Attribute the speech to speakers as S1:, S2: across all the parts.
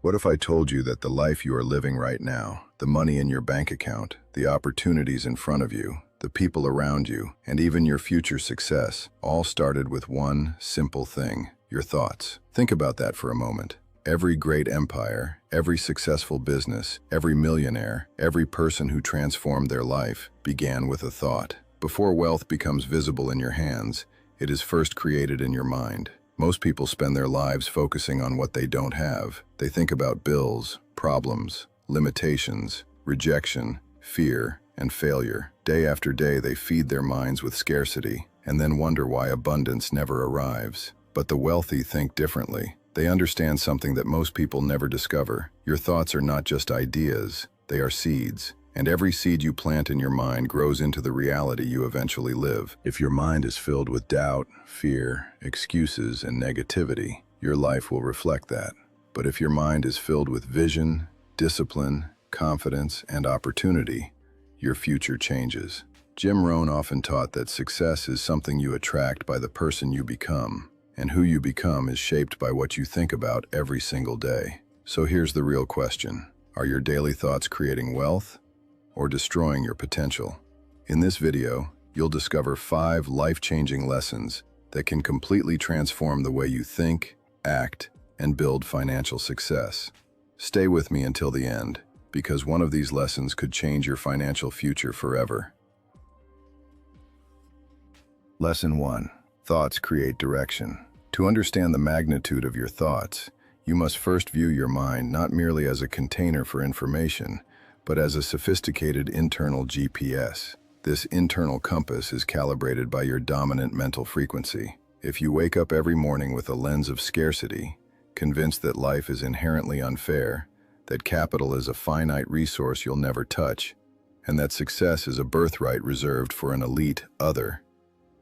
S1: What if I told you that the life you are living right now, the money in your bank account, the opportunities in front of you, the people around you, and even your future success, all started with one simple thing: your thoughts? Think about that for a moment. Every great empire, every successful business, every millionaire, every person who transformed their life began with a thought. Before wealth becomes visible in your hands, it is first created in your mind. Most people spend their lives focusing on what they don't have. They think about bills, problems, limitations, rejection, fear, and failure. Day after day, they feed their minds with scarcity and then wonder why abundance never arrives. But the wealthy think differently. They understand something that most people never discover. Your thoughts are not just ideas, they are seeds. And every seed you plant in your mind grows into the reality you eventually live. If your mind is filled with doubt, fear, excuses, and negativity, your life will reflect that. But if your mind is filled with vision, discipline, confidence, and opportunity, your future changes. Jim Rohn often taught that success is something you attract by the person you become, and who you become is shaped by what you think about every single day. So here's the real question: are your daily thoughts creating wealth or destroying your potential? In this video, you'll discover 5 life-changing lessons that can completely transform the way you think, act, and build financial success. Stay with me until the end, because one of these lessons could change your financial future forever. Lesson 1. Thoughts create direction. To understand the magnitude of your thoughts, you must first view your mind not merely as a container for information, but as a sophisticated internal GPS. This internal compass is calibrated by your dominant mental frequency. If you wake up every morning with a lens of scarcity, convinced that life is inherently unfair, that capital is a finite resource you'll never touch, and that success is a birthright reserved for an elite other,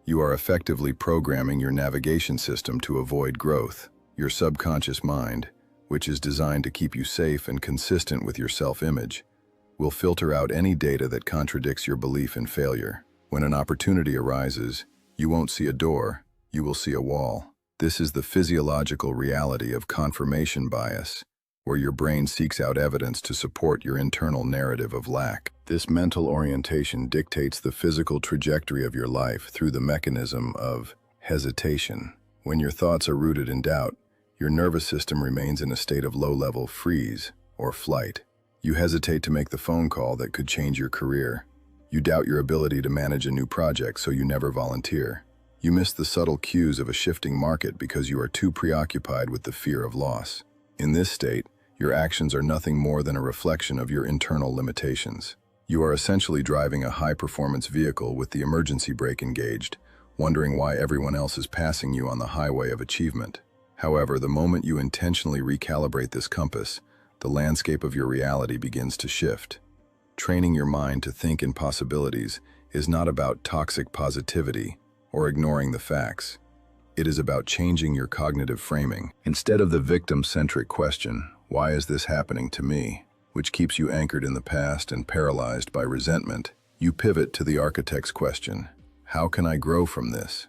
S1: you are effectively programming your navigation system to avoid growth. Your subconscious mind, which is designed to keep you safe and consistent with your self-image, will filter out any data that contradicts your belief in failure. When an opportunity arises, you won't see a door, you will see a wall. This is the physiological reality of confirmation bias, where your brain seeks out evidence to support your internal narrative of lack. This mental orientation dictates the physical trajectory of your life through the mechanism of hesitation. When your thoughts are rooted in doubt, your nervous system remains in a state of low-level freeze or flight. You hesitate to make the phone call that could change your career. You doubt your ability to manage a new project, so you never volunteer. You miss the subtle cues of a shifting market because you are too preoccupied with the fear of loss. In this state, your actions are nothing more than a reflection of your internal limitations. You are essentially driving a high-performance vehicle with the emergency brake engaged, wondering why everyone else is passing you on the highway of achievement. However, the moment you intentionally recalibrate this compass, the landscape of your reality begins to shift. Training your mind to think in possibilities is not about toxic positivity or ignoring the facts. It is about changing your cognitive framing. Instead of the victim-centric question, "Why is this happening to me?" which keeps you anchored in the past and paralyzed by resentment, you pivot to the architect's question: "How can I grow from this?"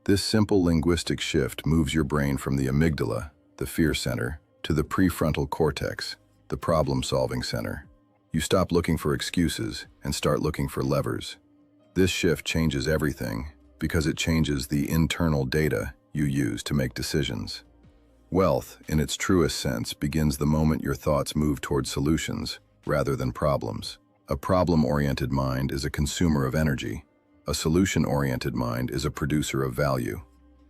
S1: This simple linguistic shift moves your brain from the amygdala, the fear center, to the prefrontal cortex, the problem-solving center. You stop looking for excuses and start looking for levers. This shift changes everything because it changes the internal data you use to make decisions. Wealth, in its truest sense, begins the moment your thoughts move toward solutions rather than problems. A problem-oriented mind is a consumer of energy. A solution-oriented mind is a producer of value.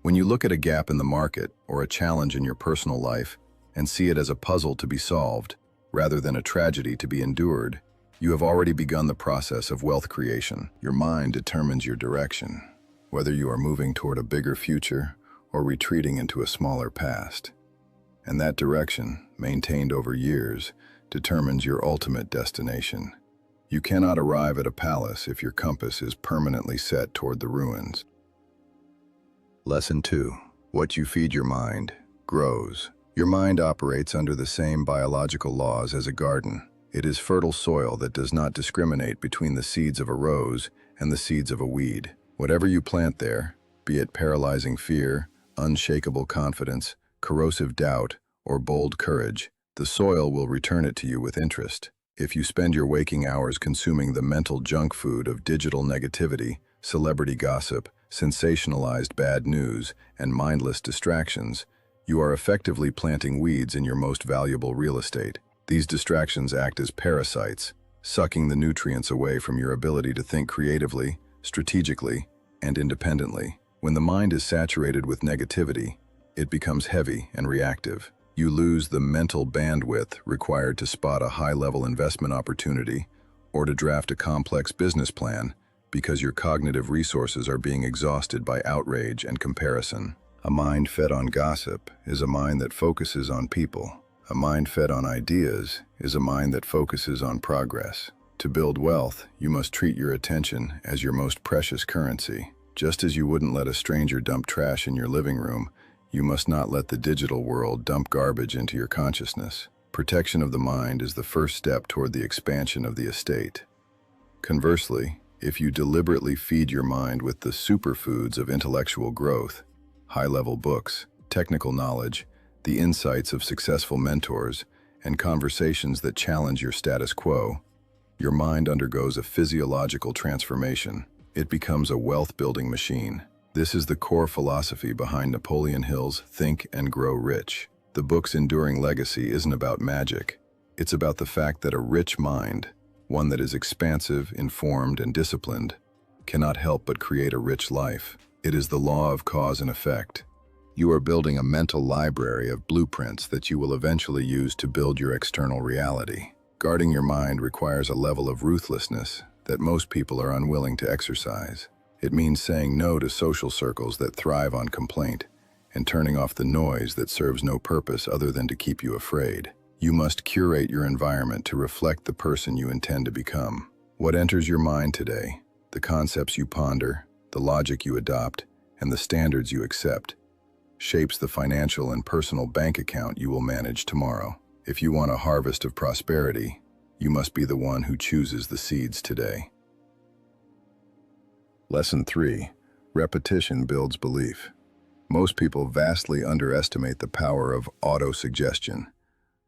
S1: When you look at a gap in the market or a challenge in your personal life and see it as a puzzle to be solved, rather than a tragedy to be endured, you have already begun the process of wealth creation. Your mind determines your direction, whether you are moving toward a bigger future or retreating into a smaller past. And that direction, maintained over years, determines your ultimate destination. You cannot arrive at a palace if your compass is permanently set toward the ruins. Lesson 2. What you feed your mind grows. Your mind operates under the same biological laws as a garden. It is fertile soil that does not discriminate between the seeds of a rose and the seeds of a weed. Whatever you plant there, be it paralyzing fear, unshakable confidence, corrosive doubt, or bold courage, The soil will return it to you with interest. If you spend your waking hours consuming the mental junk food of digital negativity, celebrity gossip, sensationalized bad news, and mindless distractions, you are effectively planting weeds in your most valuable real estate. These distractions act as parasites, sucking the nutrients away from your ability to think creatively, strategically, and independently. When the mind is saturated with negativity, it becomes heavy and reactive. You lose the mental bandwidth required to spot a high-level investment opportunity or to draft a complex business plan because your cognitive resources are being exhausted by outrage and comparison. A mind fed on gossip is a mind that focuses on people. A mind fed on ideas is a mind that focuses on progress. To build wealth, you must treat your attention as your most precious currency. Just as you wouldn't let a stranger dump trash in your living room, you must not let the digital world dump garbage into your consciousness. Protection of the mind is the first step toward the expansion of the estate. Conversely, if you deliberately feed your mind with the superfoods of intellectual growth, high-level books, technical knowledge, the insights of successful mentors, and conversations that challenge your status quo, your mind undergoes a physiological transformation. It becomes a wealth-building machine. This is the core philosophy behind Napoleon Hill's Think and Grow Rich. The book's enduring legacy isn't about magic. It's about the fact that a rich mind, one that is expansive, informed, and disciplined, cannot help but create a rich life. It is the law of cause and effect. You are building a mental library of blueprints that you will eventually use to build your external reality. Guarding your mind requires a level of ruthlessness that most people are unwilling to exercise. It means saying no to social circles that thrive on complaint and turning off the noise that serves no purpose other than to keep you afraid. You must curate your environment to reflect the person you intend to become. What enters your mind today, the concepts you ponder, the logic you adopt, and the standards you accept, shapes the financial and personal bank account you will manage tomorrow. If you want a harvest of prosperity, you must be the one who chooses the seeds today. Lesson 3. Repetition builds belief. Most people vastly underestimate the power of autosuggestion,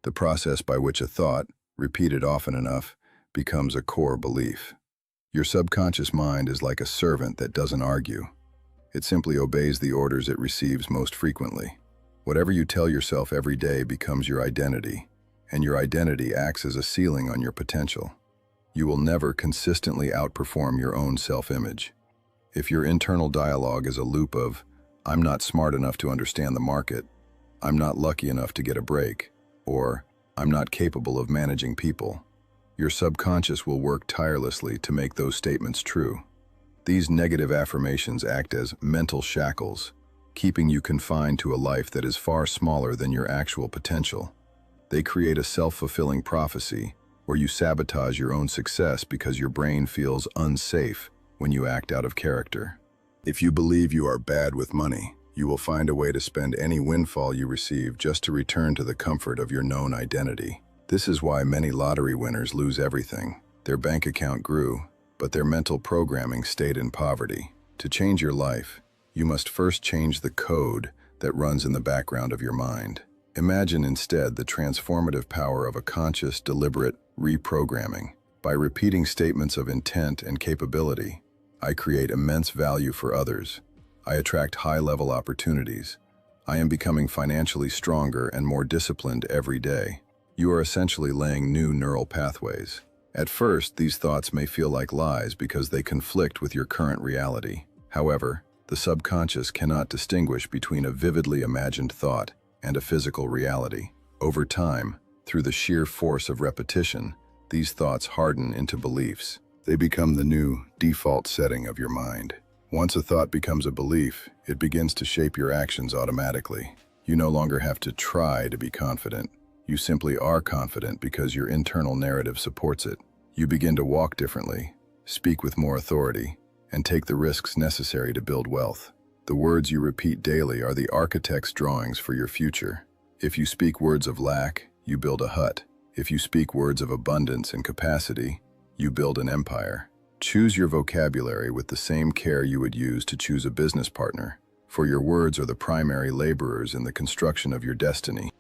S1: the process by which a thought, repeated often enough, becomes a core belief. Your subconscious mind is like a servant that doesn't argue. It simply obeys the orders it receives most frequently. Whatever you tell yourself every day becomes your identity, and your identity acts as a ceiling on your potential. You will never consistently outperform your own self-image. If your internal dialogue is a loop of, "I'm not smart enough to understand the market," "I'm not lucky enough to get a break," or "I'm not capable of managing people," your subconscious will work tirelessly to make those statements true. These negative affirmations act as mental shackles, keeping you confined to a life that is far smaller than your actual potential. They create a self-fulfilling prophecy where you sabotage your own success because your brain feels unsafe when you act out of character. If you believe you are bad with money, you will find a way to spend any windfall you receive just to return to the comfort of your known identity. This is why many lottery winners lose everything. Their bank account grew, but their mental programming stayed in poverty. To change your life, you must first change the code that runs in the background of your mind. Imagine instead the transformative power of a conscious, deliberate reprogramming. By repeating statements of intent and capability, I create immense value for others. I attract high-level opportunities. I am becoming financially stronger and more disciplined every day. You are essentially laying new neural pathways. At first, these thoughts may feel like lies because they conflict with your current reality. However, the subconscious cannot distinguish between a vividly imagined thought and a physical reality. Over time, through the sheer force of repetition, these thoughts harden into beliefs. They become the new default setting of your mind. Once a thought becomes a belief, it begins to shape your actions automatically. You no longer have to try to be confident. You simply are confident because your internal narrative supports it. You begin to walk differently, speak with more authority, and take the risks necessary to build wealth. The words you repeat daily are the architect's drawings for your future. If you speak words of lack, you build a hut. If you speak words of abundance and capacity, you build an empire. Choose your vocabulary with the same care you would use to choose a business partner, for your words are the primary laborers in the construction of your destiny.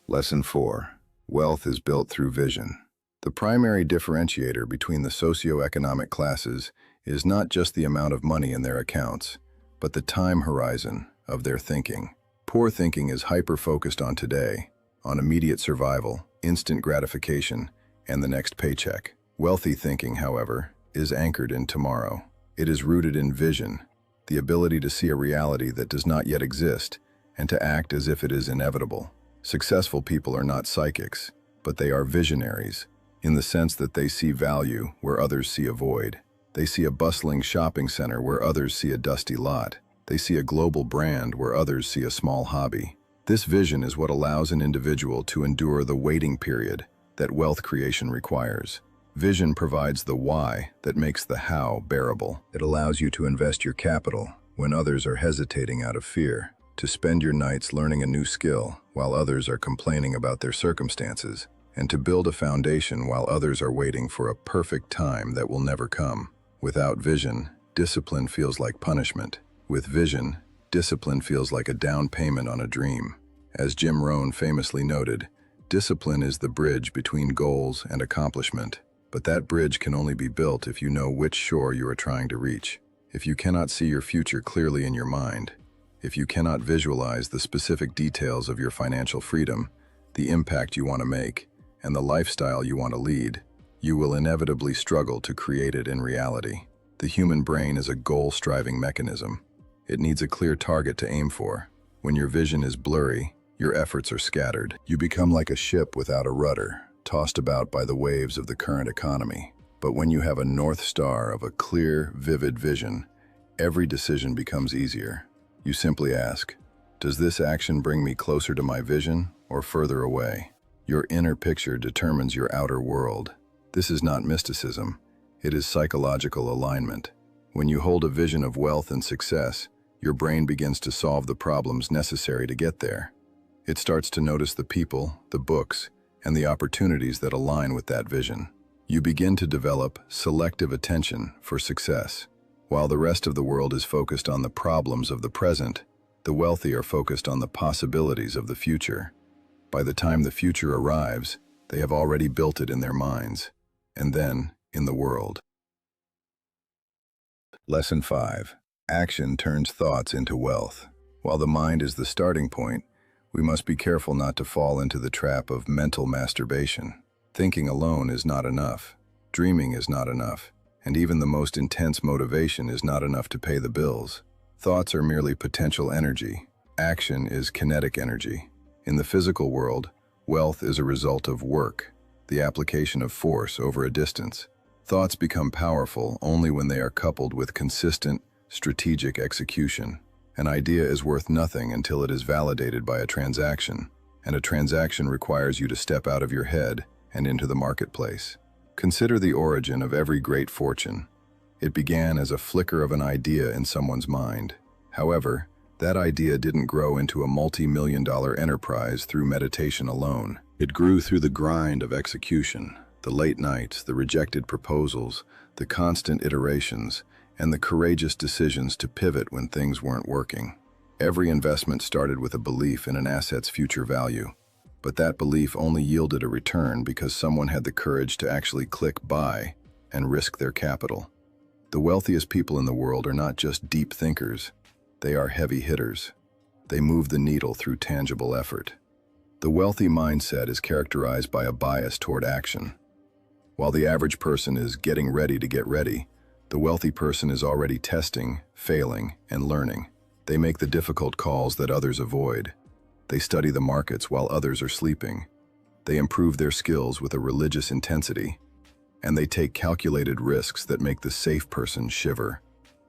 S1: Lesson 4. Wealth is built through vision. The primary differentiator between the socioeconomic classes is not just the amount of money in their accounts, but the time horizon of their thinking. Poor thinking is hyper-focused on today, on immediate survival, instant gratification, and the next paycheck. Wealthy thinking, however, is anchored in tomorrow. It is rooted in vision, the ability to see a reality that does not yet exist, and to act as if it is inevitable. Successful people are not psychics, but they are visionaries, in the sense that they see value where others see a void. They see a bustling shopping center where others see a dusty lot. They see a global brand where others see a small hobby. This vision is what allows an individual to endure the waiting period that wealth creation requires. Vision provides the why that makes the how bearable. It allows you to invest your capital when others are hesitating out of fear, to spend your nights learning a new skill while others are complaining about their circumstances, and to build a foundation while others are waiting for a perfect time that will never come. Without vision, discipline feels like punishment. With vision, discipline feels like a down payment on a dream. As Jim Rohn famously noted, discipline is the bridge between goals and accomplishment. But that bridge can only be built if you know which shore you are trying to reach. If you cannot see your future clearly in your mind, if you cannot visualize the specific details of your financial freedom, the impact you want to make, and the lifestyle you want to lead, you will inevitably struggle to create it in reality. The human brain is a goal-striving mechanism. It needs a clear target to aim for. When your vision is blurry, your efforts are scattered. You become like a ship without a rudder, tossed about by the waves of the current economy. But when you have a North Star of a clear, vivid vision, every decision becomes easier. You simply ask, does this action bring me closer to my vision or further away? Your inner picture determines your outer world. This is not mysticism. It is psychological alignment. When you hold a vision of wealth and success, your brain begins to solve the problems necessary to get there. It starts to notice the people, the books, and the opportunities that align with that vision. You begin to develop selective attention for success. While the rest of the world is focused on the problems of the present, the wealthy are focused on the possibilities of the future. By the time the future arrives, they have already built it in their minds, and then in the world. Lesson 5. Action turns thoughts into wealth. While the mind is the starting point, we must be careful not to fall into the trap of mental masturbation. Thinking alone is not enough. Dreaming is not enough. And even the most intense motivation is not enough to pay the bills. Thoughts are merely potential energy. Action is kinetic energy. In the physical world, wealth is a result of work, the application of force over a distance. Thoughts become powerful only when they are coupled with consistent, strategic execution. An idea is worth nothing until it is validated by a transaction, and a transaction requires you to step out of your head and into the marketplace. Consider the origin of every great fortune. It began as a flicker of an idea in someone's mind. However, that idea didn't grow into a multi-million-dollar enterprise through meditation alone. It grew through the grind of execution, the late nights, the rejected proposals, the constant iterations, and the courageous decisions to pivot when things weren't working. Every investment started with a belief in an asset's future value, but that belief only yielded a return because someone had the courage to actually click buy and risk their capital. The wealthiest people in the world are not just deep thinkers, they are heavy hitters. They move the needle through tangible effort. The wealthy mindset is characterized by a bias toward action. While the average person is getting ready to get ready, the wealthy person is already testing, failing, and learning. They make the difficult calls that others avoid. They study the markets while others are sleeping. They improve their skills with a religious intensity. And they take calculated risks that make the safe person shiver.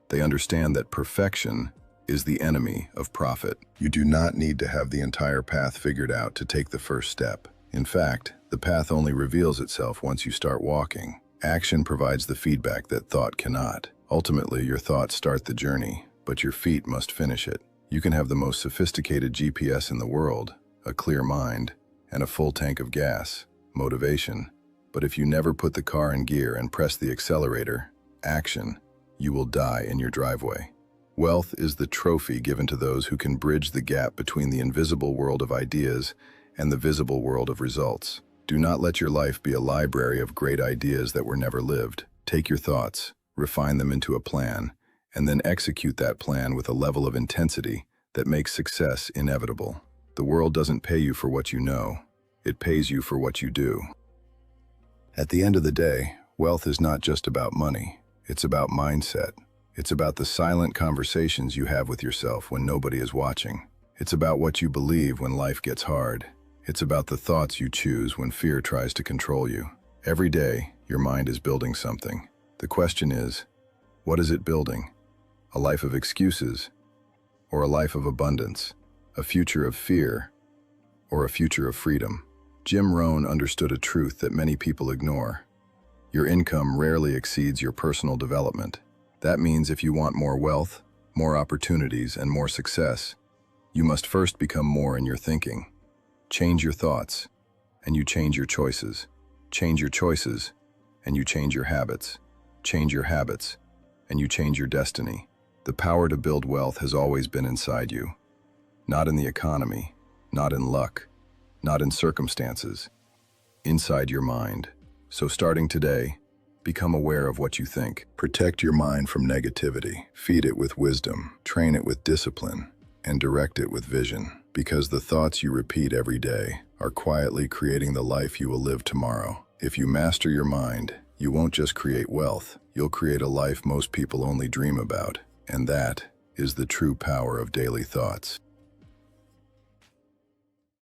S1: They understand that perfection is the enemy of profit. You do not need to have the entire path figured out to take the first step. In fact, the path only reveals itself once you start walking. Action provides the feedback that thought cannot. Ultimately, your thoughts start the journey, but your feet must finish it. You can have the most sophisticated GPS in the world, a clear mind, and a full tank of gas, motivation. But if you never put the car in gear and press the accelerator, action, you will die in your driveway. Wealth is the trophy given to those who can bridge the gap between the invisible world of ideas and the visible world of results. Do not let your life be a library of great ideas that were never lived. Take your thoughts, refine them into a plan, and then execute that plan with a level of intensity that makes success inevitable. The world doesn't pay you for what you know. It pays you for what you do. At the end of the day, wealth is not just about money. It's about mindset. It's about the silent conversations you have with yourself when nobody is watching. It's about what you believe when life gets hard. It's about the thoughts you choose when fear tries to control you. Every day, your mind is building something. The question is, what is it building? A life of excuses, or a life of abundance? A future of fear, or a future of freedom? Jim Rohn understood a truth that many people ignore. Your income rarely exceeds your personal development. That means if you want more wealth, more opportunities, and more success, you must first become more in your thinking. Change your thoughts, and you change your choices. Change your choices, and you change your habits. Change your habits, and you change your destiny. The power to build wealth has always been inside you. Not in the economy, not in luck, not in circumstances. Inside your mind. So starting today, become aware of what you think. Protect your mind from negativity. Feed it with wisdom. Train it with discipline. And direct it with vision. Because the thoughts you repeat every day are quietly creating the life you will live tomorrow. If you master your mind, you won't just create wealth. You'll create a life most people only dream about. And that is the true power of daily thoughts.